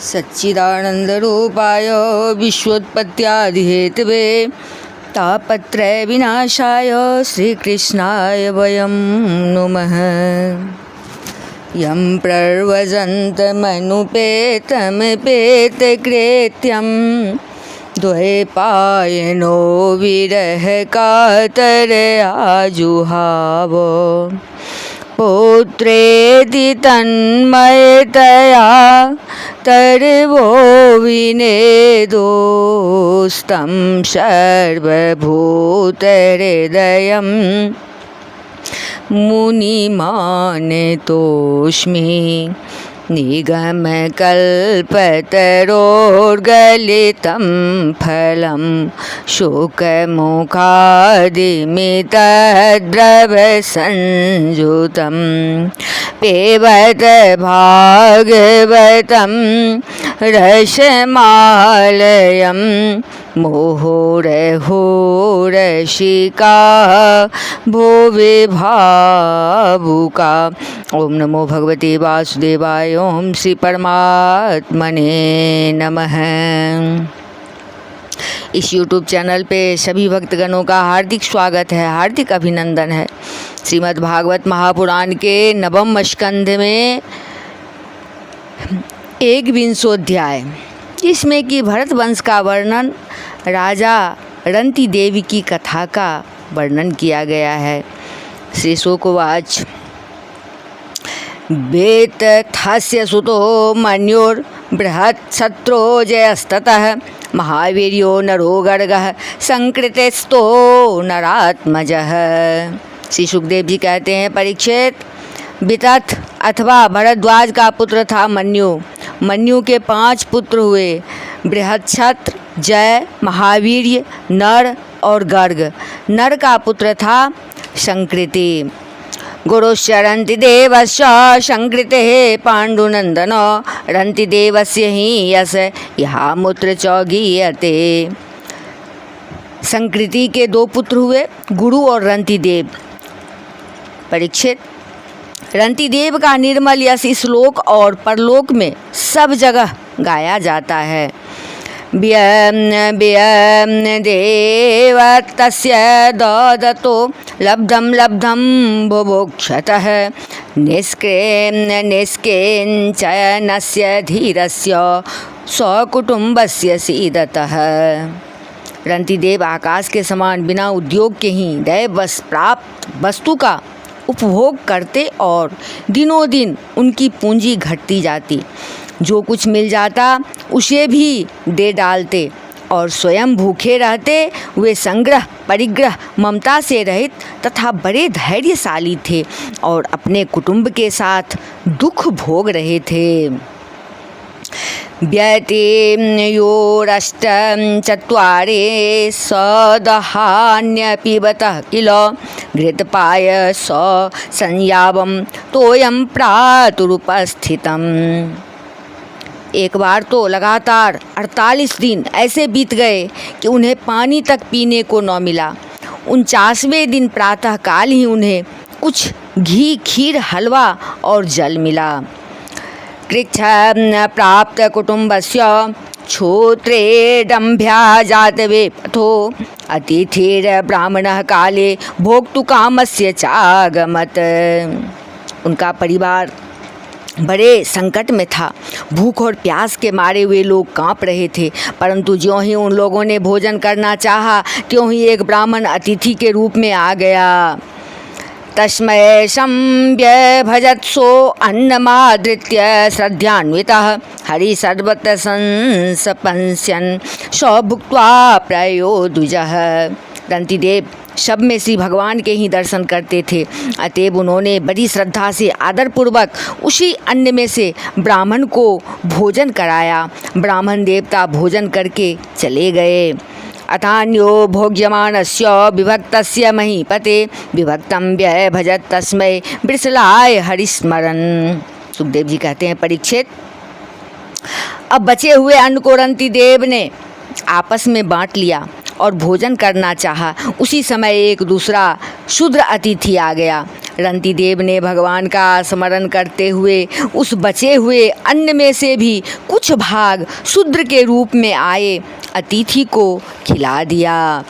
सच्चिदानन्दरूपाय विश्वोत्पत्त्यादिहेतवे तापत्रय विनाशाय श्रीकृष्णाय वयं नुमः। यं प्रव्रजन्तमनुपेतमपेतकृत्यं द्वैपायनो विरहकातरयाजुहाव पुत्रेति तन्मयतया तर्वो विनेदोस्तं सर्वभूतहृदयं मुनिमानतोऽस्मि। निगमकल्पतरोर्गलितं फलं शुकमुखादिमितद्रवसंयुतं पिबत भागवतं रसमालयं मुहुरहुरसिका भुवि भावुका। ओम नमो भगवते वासुदेवाय। ओम श्री परमात्मने नमः। इस YouTube चैनल पे सभी भक्तगणों का हार्दिक स्वागत है, हार्दिक अभिनंदन है। श्रीमद् भागवत महापुराण के नवम स्कंध में 21वां इसमें कि भरत वंश का वर्णन, राजा रंती देवी की कथा का वर्णन किया गया है। श्री शुकवाच वेतथस्य सुतो मन्युर्बृहत्सत्रो जयस्ततः महावीर्यो नरो गर्गः संकृतेस्तो नरात्मजः। श्री सुखदेव जी कहते हैं, परीक्षित, वितथ अथवा भरद्वाज का पुत्र था मन्यु। मन्यु के 5 पुत्र हुए, बृहत्सत्र, जय, महावीर्य, नर और गर्ग। नर का पुत्र था संकृति। गुरुश्च रन्तिदेवस्य संकृतेः पाण्डुनन्दनो रन्तिदेवस्य हि यश यहामूत्र च गीयते। संकृति के 2 पुत्र हुए, गुरु और रंतिदेव। परीक्षित, रंतिदेव का निर्मल यश इस लोक और परलोक में सब जगह गाया जाता है। देव तस्य ददतो लब्धं लब्धं बुभुक्षतः निष्किंचनस्य धीरस्य स्वकुटुम्बस्य सीदतः। रंतिदेव आकाश के समान बिना उद्योग के ही दैव प्राप्त वस्तु का उपभोग करते और दिनों दिन उनकी पूंजी घटती जाती। जो कुछ मिल जाता उसे भी दे डालते और स्वयं भूखे रहते। वे संग्रह परिग्रह ममता से रहित तथा बड़े धैर्यशाली थे और अपने कुटुंब के साथ दुख भोग रहे थे। व्यतियोरष्टचत्वारि सदहान्यपिबतः किल घृतपायस संयावं तोयं प्रातरुपस्थितम्। एक बार तो लगातार 48 दिन ऐसे बीत गए कि उन्हें पानी तक पीने को न मिला। 49वें दिन प्रातःकाल ही उन्हें कुछ घी, खीर, हलवा और जल मिला। कृच्छ प्राप्त कुटुम्बस्य क्षोत्रेडम्भ्या जातवे पथो अतिथिर्ब्राह्मणः काले भोक्तुकामस्य चागमत्। उनका परिवार बड़े संकट में था। भूख और प्यास के मारे हुए लोग कांप रहे थे, परंतु ज्यों ही उन लोगों ने भोजन करना चाहा त्यों ही एक ब्राह्मण अतिथि के रूप में आ गया। तस्मै संव्यभजत्सो अन्नमादृत्य श्रद्धान्वितः हरि सर्वत्र संसपंस्यन् स भुक्त्वा प्रयोदुजः। रंतिदेव सब में श्री भगवान के ही दर्शन करते थे, अतएव उन्होंने बड़ी श्रद्धा से आदरपूर्वक उसी अन्न में से ब्राह्मण को भोजन कराया। ब्राह्मण देवता भोजन करके चले गए। अथान्यो भोज्यमानस्य विभक्तस्य महीपते विभक्तं व्यभजत तस्मै वृषलाय हरिस्मरन्। सुखदेव जी कहते हैं, परीक्षित, अब बचे हुए अन्न को रंतिदेव ने आपस में बांट लिया और भोजन करना चाहा। उसी समय एक दूसरा शूद्र अतिथि आ गया। रंतिदेव ने भगवान का स्मरण करते हुए उस बचे हुए अन्न में से भी कुछ भाग शूद्र के रूप में आए अतिथि को खिला दिया।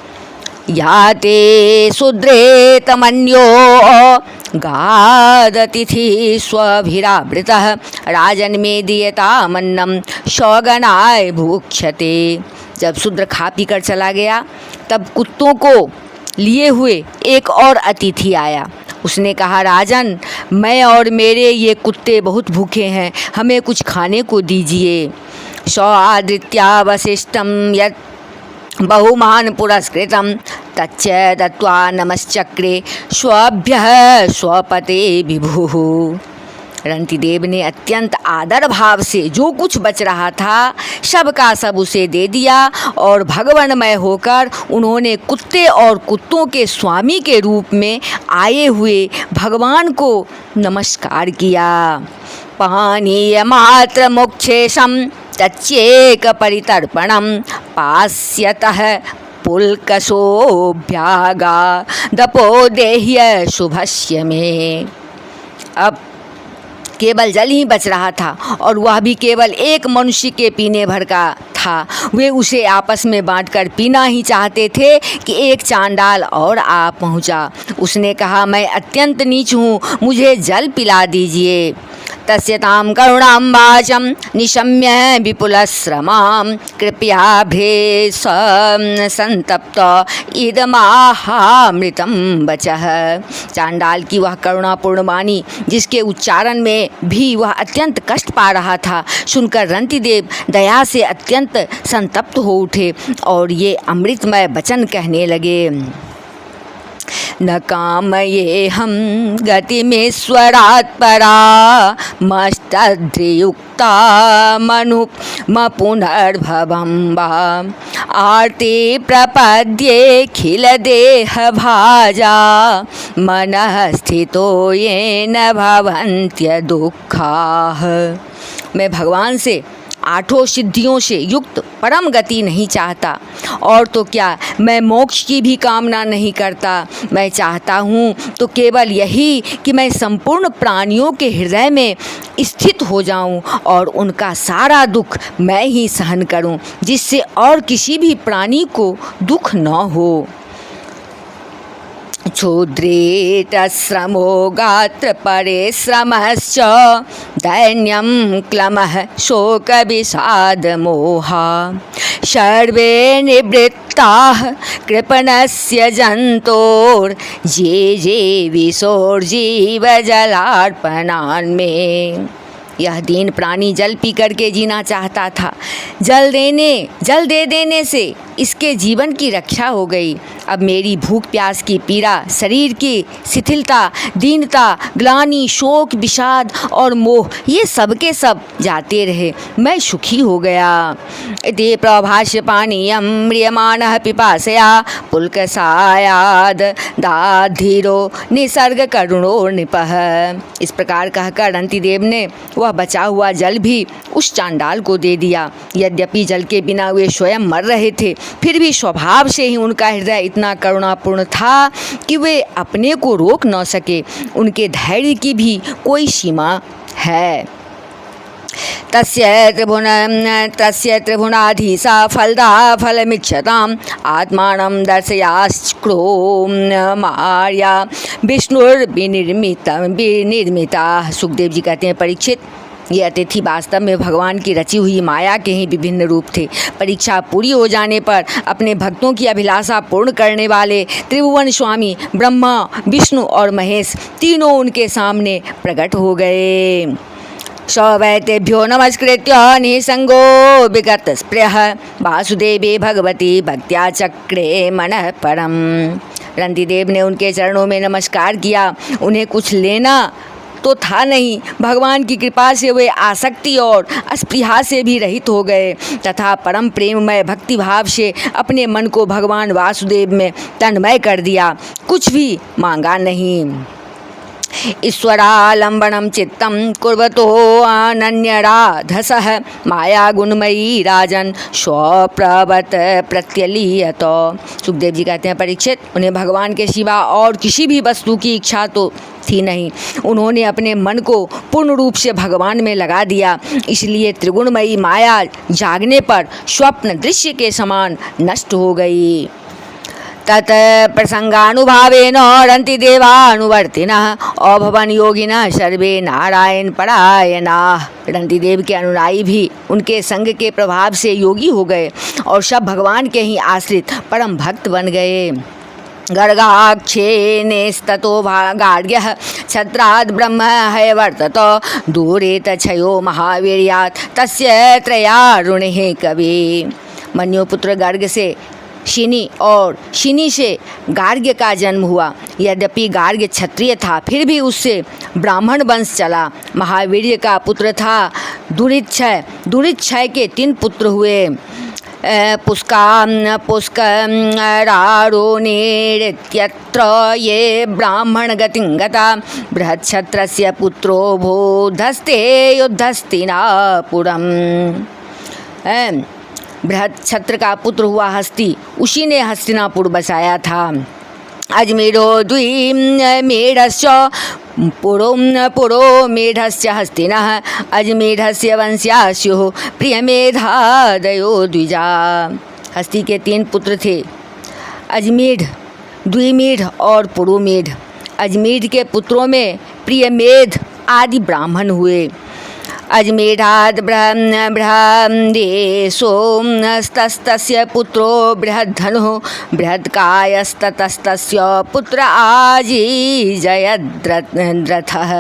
याते शूद्रे तमन्यो गादतिथि स्वभिरावृतः राजन में दीयतामन्नम सौगनाय भूक्षते। जब शूद्र खा पी कर चला गया तब कुत्तों को लिए हुए एक और अतिथि आया। उसने कहा, राजन, मैं और मेरे ये कुत्ते बहुत भूखे हैं, हमें कुछ खाने को दीजिए। सौआदित्यावशिष्टं यत् बहुमान पुरस्कृतं तच्च दत्त्वा नमश्चक्रे स्वभ्यः स्वपते विभुः। रंतिदेव ने अत्यंत आदर भाव से जो कुछ बच रहा था सब का सब उसे दे दिया और भगवानमय होकर उन्होंने कुत्ते और कुत्तों के स्वामी के रूप में आए हुए भगवान को नमस्कार किया। पानीय मात्र मोक्षेशम तच्चेक परितर्पणम पास्यतः पुलकशोभ्यागा दपोदेह्य शुभस्य में। अब केवल जल ही बच रहा था और वह भी केवल एक मनुष्य के पीने भर का था। वे उसे आपस में बांटकर पीना ही चाहते थे कि एक चांडाल और आ पहुंचा। उसने कहा, मैं अत्यंत नीच हूँ, मुझे जल पिला दीजिए। तस्यतां करुणां वाचं निशम्य विपुलश्रमां कृपयाभ्रे संतप्त इदमाहामृतं वचः। चांडाल की वह करुणापूर्ण वाणी, जिसके उच्चारण में भी वह अत्यंत कष्ट पा रहा था, सुनकर रंतिदेव दया से अत्यंत संतप्त हो उठे और ये अमृतमय वचन कहने लगे। न कामयेऽहं गतिमीश्वरात् परा मस्तद्रियुक्ता मनुम पुनर्भवं वा आर्ते प्रपद्येऽखिलदेहभाजा मनः स्थितो येन भवन्त्यदुःखाः। मैं भगवान से आठों सिद्धियों से युक्त परम गति नहीं चाहता, और तो क्या मैं मोक्ष की भी कामना नहीं करता। मैं चाहता हूँ तो केवल यही कि मैं संपूर्ण प्राणियों के हृदय में स्थित हो जाऊँ और उनका सारा दुख मैं ही सहन करूँ, जिससे और किसी भी प्राणी को दुख न हो। क्षुद्रेतश्रमो गात्र परिश्रमश्च दैन्यं क्लमः शोकविषादमोहा सर्वे निवृत्ताः कृपणस्य जन्तोर्जे जे विसोर्जीवजलार्पणान्मे। यह दीन प्राणी जल पी करके जीना चाहता था। जल दे देने से इसके जीवन की रक्षा हो गई। अब मेरी भूख प्यास की पीड़ा, शरीर की शिथिलता, दीनता, ग्लानि, शोक, विषाद और मोह, ये सब के सब जाते रहे। मैं सुखी हो गया। इति प्रभाष्य पानीयं म्रियमाणः पिपासया पुलकसायाद दाधीरो निसर्ग करुणो नृपः। इस प्रकार कहकर रंतिदेव ने वह बचा हुआ जल भी उस चांडाल को दे दिया। यद्यपि जल के बिना वे स्वयं मर रहे थे, फिर भी स्वभाव से ही उनका हृदय इतना करुणापूर्ण था कि वे अपने को रोक न सके। उनके धैर्य की भी कोई सीमा है। तस्य त्रिभुवनाधीशा फलदा फलमीक्षताम् आत्मानं दर्शयाश्क्रो मार्या विष्णुर्विनिर्मिता। सुखदेव जी कहते हैं, परीक्षित, ये अतिथि वास्तव में भगवान की रची हुई माया के ही विभिन्न रूप थे। परीक्षा पूरी हो जाने पर अपने भक्तों की अभिलाषा पूर्ण करने वाले त्रिभुवन स्वामी ब्रह्मा, विष्णु और महेश तीनों उनके सामने प्रकट हो गए। सवैतेभ्यो नमस्कृत्य निसंगो विगत स्पृह वासुदेवे भगवती भक्त्या चक्रे मनः परम। रंतिदेव ने उनके चरणों में नमस्कार किया। उन्हें कुछ लेना तो था नहीं, भगवान की कृपा से वे आसक्ति और अस्पृहा से भी रहित हो गए तथा परम प्रेममय भक्तिभाव से अपने मन को भगवान वासुदेव में तन्मय कर दिया। कुछ भी मांगा नहीं। ईश्वरालंबनम चित्तम कुर्वतो अनन्यराधसः माया गुणमयी राजन स्वप्रवत प्रत्यलीयत। सुखदेव जी कहते हैं, परीक्षित, उन्हें भगवान के सिवा और किसी भी वस्तु की इच्छा तो थी नहीं। उन्होंने अपने मन को पूर्ण रूप से भगवान में लगा दिया, इसलिए त्रिगुणमयी माया जागने पर स्वप्न दृश्य के समान नष्ट हो गई। तत् प्रसंगानुभावेन रन्ति देवानुवर्तिनः अभवन योगिनः सर्वे नारायण परायणाः। रंति देव के अनुयायी भी उनके संग के प्रभाव से योगी हो गए और सब भगवान के ही आश्रित परम भक्त बन गए। गर्गाक्षेनेस्ततो गार्ग्यः छत्राद् ब्रह्म हैवर्तत दूरे तक्षयो महावीर्यात् तस्य त्रयारुणिः कवि। मन्योपुत्र गर्ग से शिनी और शिनी से गार्ग्य का जन्म हुआ। यद्यपि गार्ग्य क्षत्रिय था, फिर भी उससे ब्राह्मण वंश चला। महावीर्य का पुत्र था दुरिच्छय। दुरिच्छय के 3 पुत्र हुए, पुष्करारोणेरित्यत्र ये ब्राह्मण गतिं गता। बृहच्छत्रस्य पुत्रो भूधस्ते युद्धस्तिनापुरम्। बृहद छत्र का पुत्र हुआ हस्ती, उसी ने हस्तिनापुर बसाया था। अजमेरो द्विमेढस्य पुरो मेढस्य हस्तिनः अजमेढस्य वंश्या स्युः प्रियमेधादयो द्विजा। हस्ती के 3 पुत्र थे, अजमेढ़, द्विमेढ़ और पुरोमेढ़। अजमेढ़ के पुत्रों में प्रियमेध आदि ब्राह्मण हुए। अजमेढ़ाद् बृहदेशोस्तस्य पुत्रो बृहद्धनुः बृहत्कायस्ततस्तस्य पुत्र आजीजयद्रथः।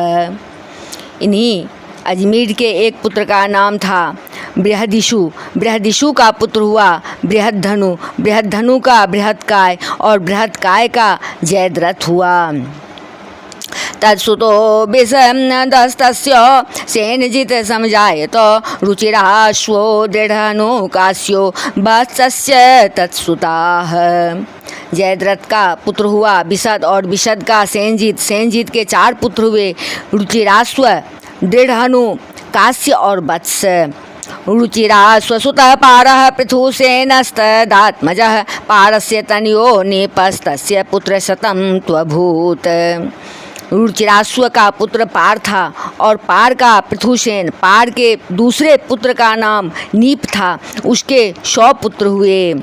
इन्हीं अजमेढ़ के एक पुत्र का नाम था बृहदिषु। बृहदिषु का पुत्र हुआ बृहद्धनु। बृहद्धनु का बृहत्काय और बृहत्काय का जयद्रथ हुआ। तत्सुतो विषमदस्तस्य सेनजित् समजायत रुचिराश्वो दृढनुकास्यो वत्सस्य तत्सुताः। जयद्रथ का पुत्र हुआ विशद और विशद का सेनजीत। सेनजीत के 4 पुत्र हुए, रुचिराश्व, दृढ़नु, कास्य और वत्स। रुचिराश्वसुतः पारः पृथुसेनस्तदात्मजः पारस्य तनयो नेपस्तस्य पुत्रशतं त्वभूत्। रुचिराश्व का पुत्र पार था और पार का पृथुसेन। पार के दूसरे पुत्र का नाम नीप था, उसके 100 पुत्र हुए।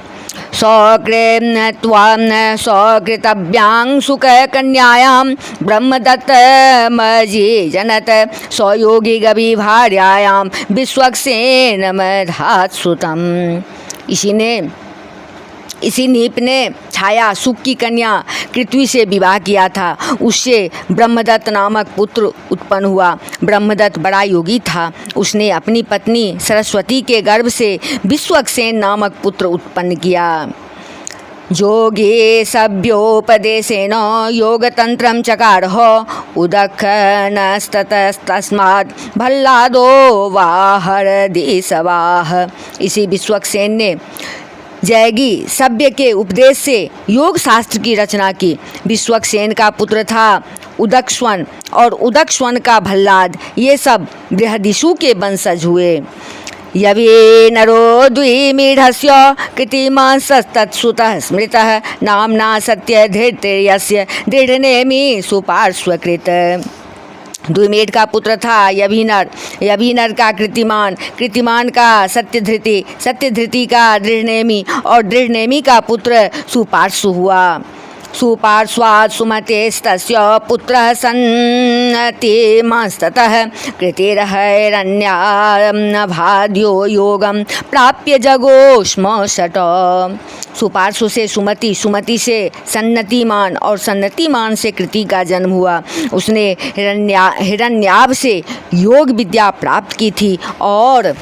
सकृतव्यांशुकन्यायां ब्रह्मदत्तमजीजनत सयोगी गभी भार्यायां विश्वक्सेनमधात्सुतम्। इसी नीप ने छाया सुख की कन्या कृत्वी से विवाह किया था। उससे ब्रह्मदत्त नामक पुत्र उत्पन्न हुआ। ब्रह्मदत्त बड़ा योगी था। उसने अपनी पत्नी सरस्वती के गर्भ से विश्वक्सेन नामक पुत्र उत्पन्न किया। योगे सभ्योपदेशेन योगतंत्रं चकारः उदखनस्ततस्तस्मात् भल्लादो वाहरदिसवाह। इसी विश्वक्सेन ने जैगी सभ्य के उपदेश से योग शास्त्र की रचना की। विश्वक्सेन का पुत्र था उदकस्वन और उदकस्वन का भल्लाद। ये सब बृहदिषु के वंशज हुए। यवे नरो द्विमीढस्य कृतिमांसस्तत्सुतः स्मृतः नाम्ना सत्यधृतयस्य दृढ़नेमि सुपार्श्वकृत। द्विमेढ़ का पुत्र था यभिनर। यभिनर का कृतिमान, कृतिमान का सत्यधृति, सत्यधृति का दृढ़नेमि और दृढ़नेमि का पुत्र सुपार्श्व हुआ। सुपार्श्वात् सुमतेस्तस्य पुत्रः सन्नतिमस्ततः कृतिर्हैरण्याभाद्यो योगं प्राप्य जगोष्म षट। सुपार्श्व से सुमति, सुमति से सन्नतिमान और सन्नतिमान से कृति का जन्म हुआ। उसने हिरण्याभ से योग विद्या प्राप्त की थी और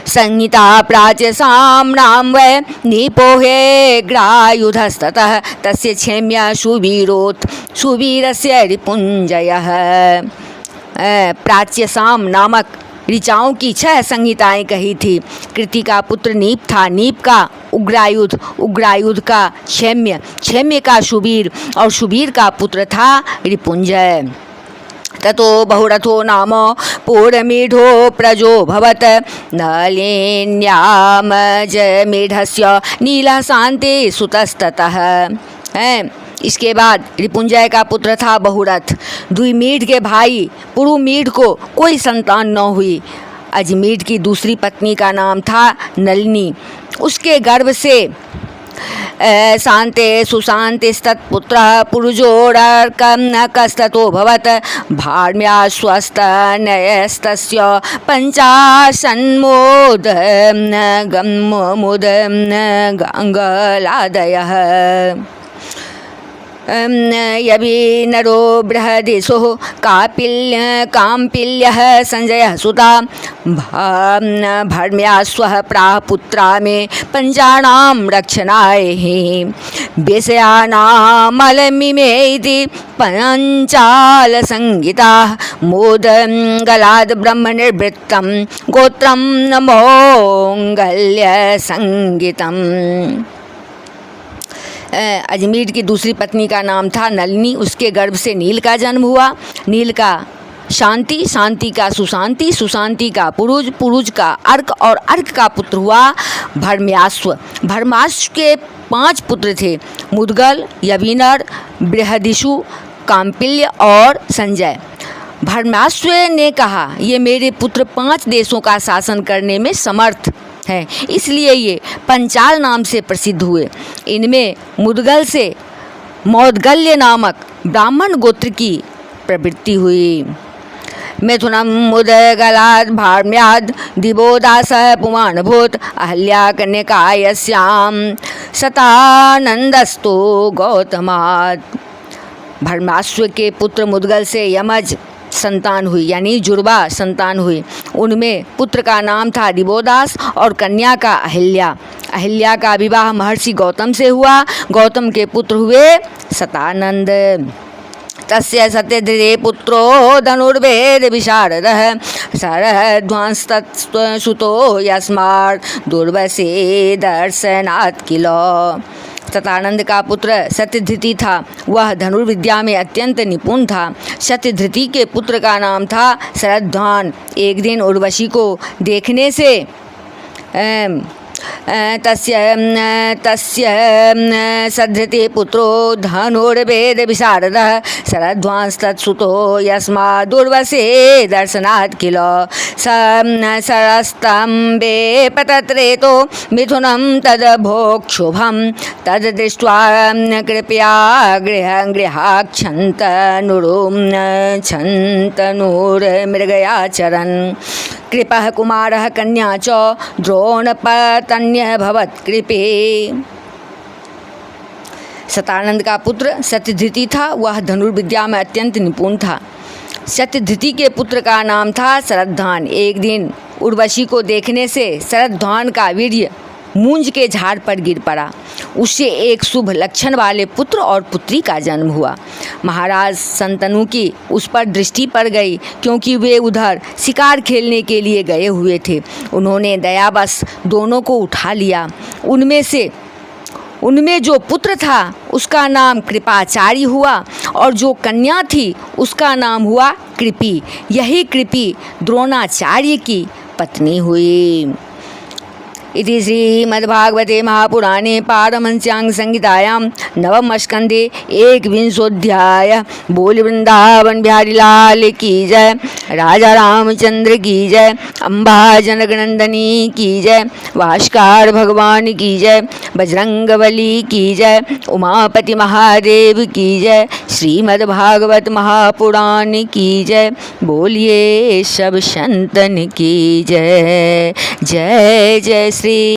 संहिता प्राच्य साम्रां वै निपोहे ग्रायुधस्ततः तस्य क्षेम्य सुवीरोत् सुवीरस्य रिपुंजयः। प्राच्य साम नामक ऋचाओं की 6 संहिताएं कही थी। कृति का पुत्र नीप था। नीप का उग्रायुध, उग्रायुध का क्षेम्य, क्षेम्य का सुवीर और सुवीर का पुत्र था रिपुंजय। ततो बहुरथो नाम पूर्णमीढो प्रजोऽभवत् नलिन्यामजमीढस्य नीलः शान्ति सुतस्ततः। इसके बाद रिपुंजय का पुत्र था बहुरथ। द्विमीढ़ के भाई पुरुमीढ़ को कोई संतान न हुई। अजमीढ़ की दूसरी पत्नी का नाम था नलिनी। उसके गर्भ से शांते सुशांतिस्तत्पुत्रः पुरुजोरकस्ततो भवत्। भार्म्याश्वस्तनयस्तस्य पञ्चाशन्मोद गाङ्गलादयः। यभिनरो बृहदिषुः काम्पिल्यः संजयः सुता। भर्म्याश्वः प्राह पुत्रा मे पञ्चानां रक्षणाय वेश्यानामलमिमे इति पञ्चालसंहिताः। मोदगलाद् ब्रह्मनिर्वृत्तं गोत्रं नमोङ्गल्यसंगीतम्। अजमीर की दूसरी पत्नी का नाम था नलिनी। उसके गर्भ से नील का जन्म हुआ। नील का शांति, शांति का सुशांति, सुशांति का पुरुज, पुरुज का अर्क और अर्क का पुत्र हुआ भर्म्याश्व। भर्माश्व के 5 पुत्र थे, मुद्गल, यविनर, बृहदिषु, काम्पिल्य और संजय। भर्माश्व ने कहा, ये मेरे पुत्र 5 देशों का शासन करने में समर्थ है, इसलिए ये पंचाल नाम से प्रसिद्ध हुए। इनमें मुद्गल से मौद्गल्य नामक ब्राह्मण गोत्र की प्रवृत्ति हुई। मिथुनम मुद्गलाद् भार्म्याद् दिवोदासः पुमानभूत। अहल्या कन्यकायस्याम शतानंदस्तु गौतमात्। भर्माश्व के पुत्र मुद्गल से यमज संतान हुई, यानी जुर्वा संतान हुई। उनमें पुत्र का नाम था दिवोदास और कन्या का अहिल्या। अहिल्या का विवाह महर्षि गौतम से हुआ। गौतम के पुत्र हुए शतानंद। तस्य सत्यधृते पुत्रो धनुर्वेद विशारदः शरध्वंस्तत्सुतो यस्मात् दुर्वसे दर्शनात् किल। शतानंद का पुत्र सत्यधृति था। वह धनुर्विद्या में अत्यंत निपुण था। सत्यधृति के पुत्र का नाम था शरध्वान। एक दिन उर्वशी को देखने से तस्य सधृति पुत्रो धनुर्वेद विशारदः शरध्वांस्तत्सुतो यस्मात् दुर्वसे दर्शनात् किल। सरस्तम्बे पतत्रेतो मिथुनं तदभोक्षुभं तद्दृष्ट्वा कृपया गृहाङ्गृहाक्षन्तनुरुच्छन्तनुर्मृगयाचरन्। कृपः कुमारः कन्या च द्रोणपतन्यभवत् कृपे। शतानंद का पुत्र सत्यधृति था। वह धनुर्विद्या में अत्यंत निपुण था। सत्यधृति के पुत्र का नाम था शरध्वान। एक दिन उर्वशी को देखने से शरध्वान का वीर्य मूंज के झाड़ पर गिर पड़ा। उससे एक शुभ लक्षण वाले पुत्र और पुत्री का जन्म हुआ। महाराज शंतनु की उस पर दृष्टि पड़ गई, क्योंकि वे उधर शिकार खेलने के लिए गए हुए थे। उन्होंने दयावश दोनों को उठा लिया। उनमें जो पुत्र था उसका नाम कृपाचारी हुआ और जो कन्या थी उसका नाम हुआ कृपी। यही कृपी द्रोणाचार्य की पत्नी हुई। इति श्रीमद्भागवते महापुराणे पारमहंस्यां संहितायां नवम स्कंधे 21वाध्याय। बोल वृंदावन बिहारी लाल की जय, राजा रामचंद्र की जय, अम्बा जनकनंदनी की जय, भास्कर भगवान की जय, बजरंगबली की जय, उमापति महादेव की जय, श्रीमद्भागवत महापुराण की जय। बोलिए सब संतन की जय। जय जय श्री